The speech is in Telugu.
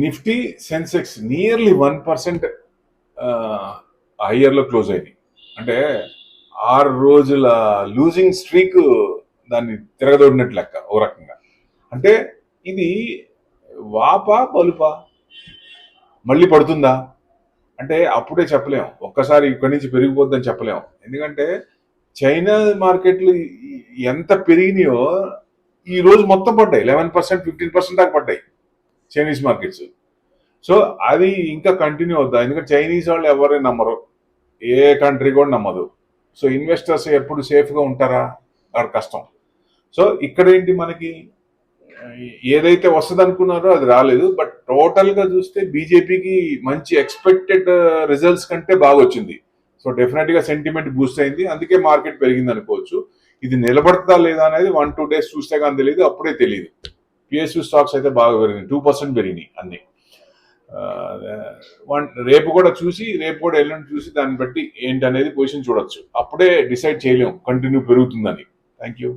నిఫ్టీ సెన్సెక్స్ నియర్లీ 1% హయ్యర్ లో క్లోజ్ అయింది. అంటే 6 రోజుల లూజింగ్ స్ట్రీక్ దాన్ని తిరగదోడినట్టు లెక్క ఓ రకంగా. అంటే ఇది వాపా పలుపా మళ్ళీ పడుతుందా అంటే అప్పుడే చెప్పలేం. ఒక్కసారి ఇక్కడి నుంచి పెరిగిపోద్దని చెప్పలేం. ఎందుకంటే చైనా మార్కెట్లు ఎంత పెరిగినాయో ఈ రోజు మొత్తం పడ్డాయి. 11%, 15% దాకా పడ్డాయి చైనీస్ మార్కెట్స్. సో అది ఇంకా కంటిన్యూ అవుతా. ఎందుకంటే చైనీస్ వాళ్ళు ఎవరైనా నమ్మరు, ఏ కంట్రీ కూడా నమ్మదు. సో ఇన్వెస్టర్స్ ఎప్పుడు సేఫ్గా ఉంటారా? అక్కడ కష్టం. సో ఇక్కడ ఏంటి మనకి ఏదైతే వస్తుంది అనుకున్నారో అది రాలేదు. బట్ టోటల్ గా చూస్తే బీజేపీకి మంచి ఎక్స్పెక్టెడ్ రిజల్ట్స్ కంటే బాగా వచ్చింది. సో డెఫినెట్ గా సెంటిమెంట్ బూస్ట్ అయింది, అందుకే మార్కెట్ పెరిగింది అనుకోవచ్చు. ఇది నిలబడతా లేదా అనేది 1-2 డేస్ చూస్తే కానీ తెలియదు, అప్పుడే తెలియదు. పిఎస్యూ స్టాక్స్ అయితే బాగా పెరిగినాయి, 2% పెరిగినాయి అన్ని. రేపు కూడా ఎల్లుండి చూసి దాన్ని బట్టి ఏంటి అనేది పొజిషన్ చూడొచ్చు. అప్పుడే డిసైడ్ చేయలేము కంటిన్యూ పెరుగుతుందని. Thank you.